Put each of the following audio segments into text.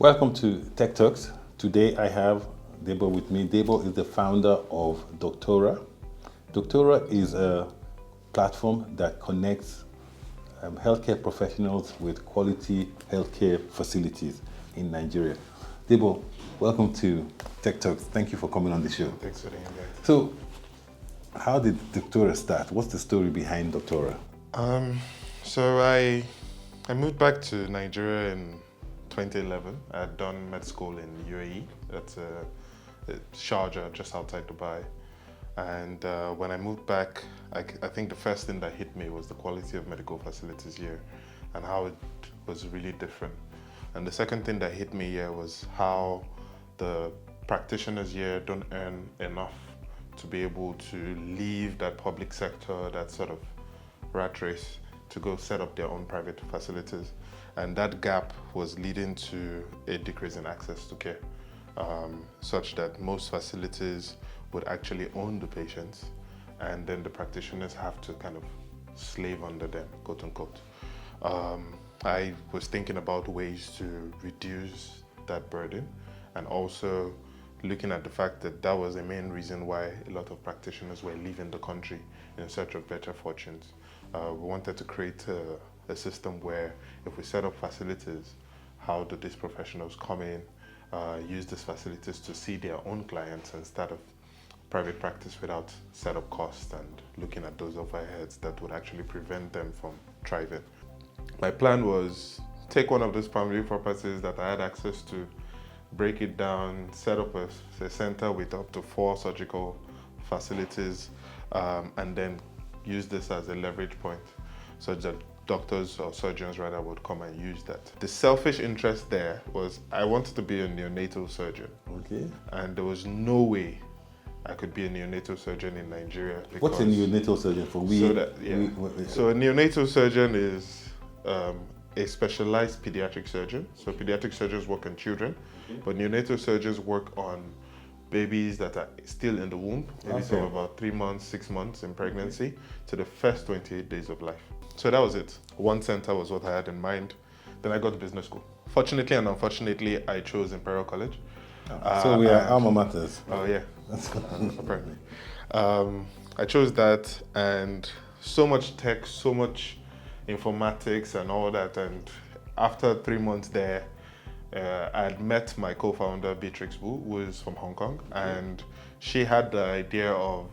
Welcome to Techturks. Today I have Debo with me. Debo is the founder of Dooctora. Dooctora is a platform that connects healthcare professionals with quality healthcare facilities in Nigeria. Debo, welcome to Techturks. Thank you for coming on the show. Thanks for the invite. So, how did Dooctora start? What's the story behind Dooctora? So I moved back to Nigeria in 2011. I had done med school in UAE. That's Sharjah, just outside Dubai. And when I moved back, I think the first thing that hit me was the quality of medical facilities here and how it was really different. And the second thing that hit me here was how the practitioners here don't earn enough to be able to leave that public sector, that sort of rat race, to go set up their own private facilities. And that gap was leading to a decrease in access to care, such that most facilities would actually own the patients, and then the practitioners have to kind of slave under them, quote unquote. I was thinking about ways to reduce that burden, and also looking at the fact that that was the main reason why a lot of practitioners were leaving the country in search of better fortunes. We wanted to create a system where if we set up facilities, how do these professionals come in, use these facilities to see their own clients instead of private practice without setup costs and looking at those overheads that would actually prevent them from thriving. My plan was take one of those family properties that I had access to, break it down, set up a center with up to 4 surgical facilities, and then use this as a leverage point such that doctors or surgeons rather would come and use that. The selfish interest there was I wanted to be a neonatal surgeon. Okay. And there was no way I could be a neonatal surgeon in Nigeria. What's a neonatal surgeon for we? So a neonatal surgeon is a specialized pediatric surgeon. So pediatric surgeons work on children, but neonatal surgeons work on babies that are still in the womb, maybe from about 3 months, 6 months in pregnancy to the first 28 days of life. So that was it. One center was what I had in mind. Then I got to business school. Fortunately and unfortunately, I chose Imperial College. So we are alma maters. Oh yeah, apparently. I chose that, and so much tech, so much informatics and all that. And after 3 months there, I had met my co-founder Beatrix Wu, who is from Hong Kong, and she had the idea of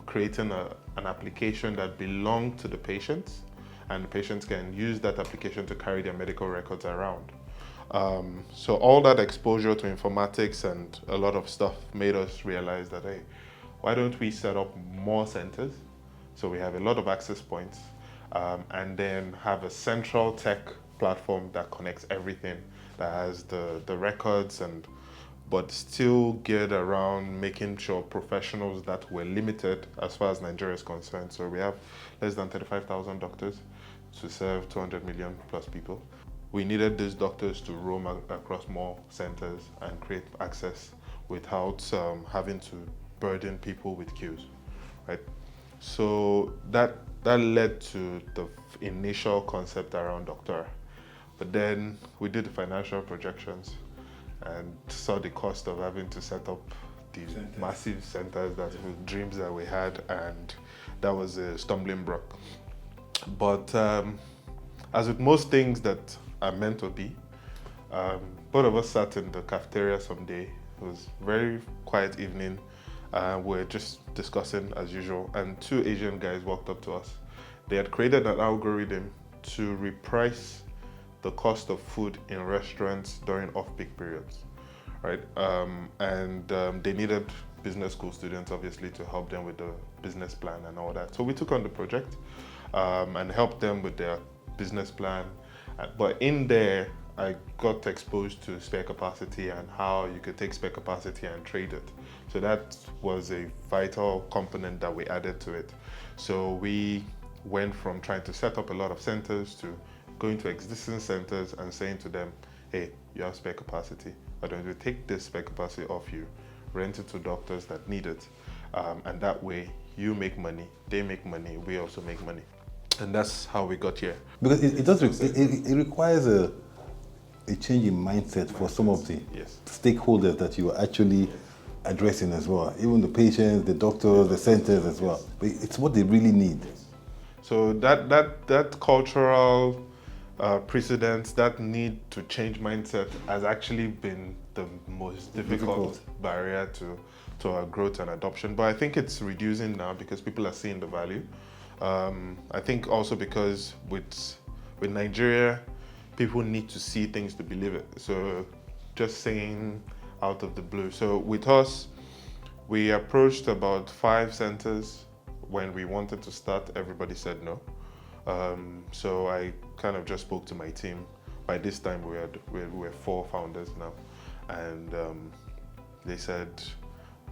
creating an application that belonged to the patients, and the patients can use that application to carry their medical records around. So all that exposure to informatics and a lot of stuff made us realize that, hey, why don't we set up more centers so we have a lot of access points, and then have a central tech platform that connects everything, that has the records, but still geared around making sure professionals that were limited as far as Nigeria is concerned. So we have less than 35,000 doctors to serve 200 million plus people. We needed these doctors to roam across more centers and create access without having to burden people with queues, right? So that led to the initial concept around Dooctora. But then we did the financial projections and saw the cost of having to set up these massive centers, that were dreams that we had, and that was a stumbling block. But as with most things that are meant to be, both of us sat in the cafeteria someday. It was a very quiet evening. We're just discussing as usual, and 2 Asian guys walked up to us. They had created an algorithm to reprice the cost of food in restaurants during off-peak periods, right? They needed business school students, obviously, to help them with the business plan and all that. So we took on the project and helped them with their business plan. But in there, I got exposed to spare capacity and how you could take spare capacity and trade it. So that was a vital component that we added to it. So we went from trying to set up a lot of centers to going to existing centers and saying to them, hey, you have spare capacity. Why don't we take this spare capacity off you, rent it to doctors that need it, and that way you make money, they make money, we also make money. And that's how we got here. Because it requires a a change in mindset for some of the Yes. stakeholders that you are actually addressing as well, even the patients, the doctors, the centers as well. But it's what they really need. So that cultural precedent, that need to change mindset has actually been the most difficult barrier to our growth and adoption. But I think it's reducing now because people are seeing the value. I think also because with Nigeria, people need to see things to believe it. So just saying out of the blue. So with us, we approached about 5 centers. When we wanted to start, everybody said no. So I kind of just spoke to my team. By this time, we were 4 founders now. And they said,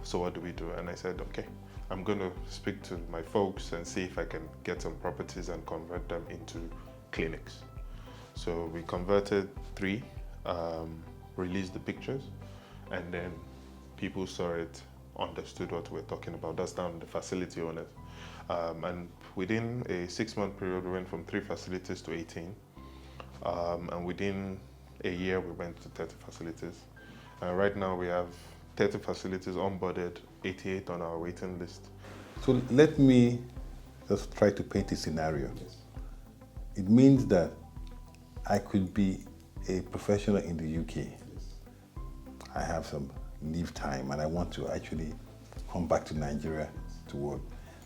so what do we do? And I said, okay, I'm going to speak to my folks and see if I can get some properties and convert them into clinics. So we converted 3, released the pictures, and then people saw it, understood what we're talking about. That's down the facility owners. And within a 6-month period, we went from 3 facilities to 18. And within a year, we went to 30 facilities. Right now, we have 30 facilities onboarded, 88 on our waiting list. So let me just try to paint a scenario. Yes. It means that I could be a professional in the UK. Yes. I have some leave time and I want to actually come back to Nigeria to work.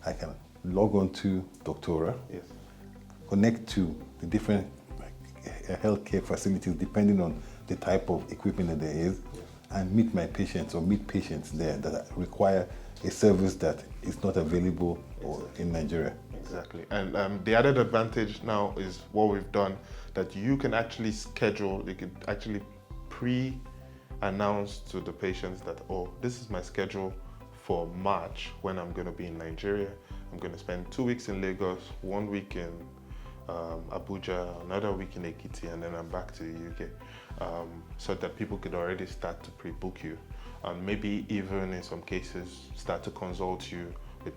I can log on to Dooctora, Yes. connect to the different healthcare facilities depending on the type of equipment that there is, and meet my patients or meet patients there that require a service that is not available in Nigeria. Exactly. And the added advantage now is what we've done, that you can actually schedule, you can actually pre-announce to the patients that, oh, this is my schedule for March when I'm going to be in Nigeria. I'm going to spend 2 weeks in Lagos, 1 week in Abuja, another week in Ekiti, and then I'm back to the UK. So that people could already start to pre-book you, and maybe even in some cases start to consult you with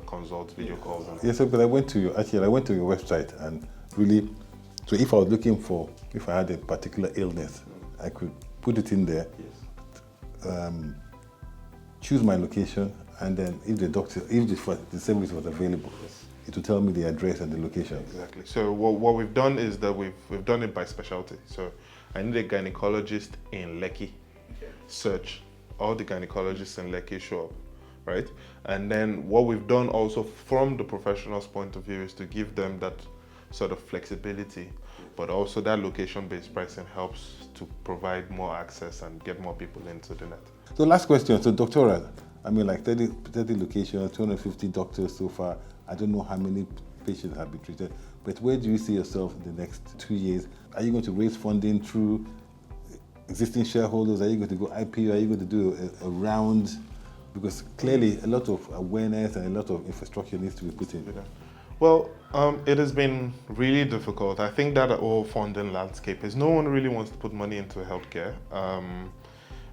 consult video calls. Yes, but I went to your website and really, so if I was looking for, if I had a particular illness, I could put it in there, Yes. Choose my location, and then if the service was available, Yes. it will tell me the address and the location. Exactly. So what we've done is that we've done it by specialty. So I need a gynecologist in Lekki. Search. All the gynecologists in Lekki show up, right? And then what we've done also from the professional's point of view is to give them that sort of flexibility, but also that location-based pricing helps to provide more access and get more people into the net. So last question, so Dooctora, I mean like 30 locations, 250 doctors so far. I don't know how many patients have been treated, but where do you see yourself in the next 2 years? Are you going to raise funding through existing shareholders? Are you going to go IPO? Are you going to do a round? Because clearly a lot of awareness and a lot of infrastructure needs to be put in. Well, it has been really difficult. I think that whole funding landscape is no one really wants to put money into healthcare.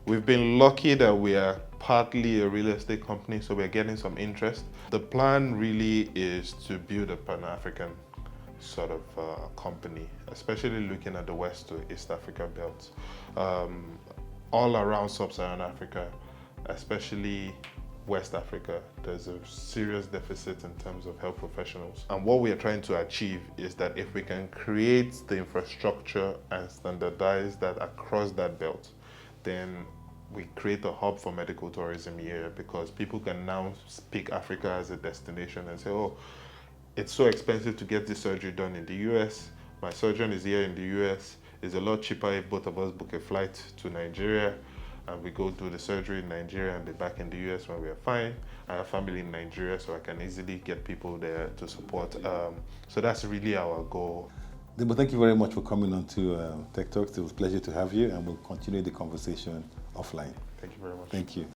We've been lucky that we are partly a real estate company, so we're getting some interest. The plan really is to build a Pan-African sort of company, especially looking at the West to East Africa belts. All around Sub-Saharan Africa, especially West Africa, there's a serious deficit in terms of health professionals. And what we are trying to achieve is that if we can create the infrastructure and standardize that across that belt, then we create a hub for medical tourism here, because people can now pick Africa as a destination and say, oh, it's so expensive to get this surgery done in the US. My surgeon is here in the US. It's a lot cheaper if both of us book a flight to Nigeria and we go do the surgery in Nigeria and be back in the US when we are fine. I have family in Nigeria, so I can easily get people there to support. So that's really our goal. Debo, thank you very much for coming on to Techturks. It was a pleasure to have you, and we'll continue the conversation offline. Thank you very much. Thank you.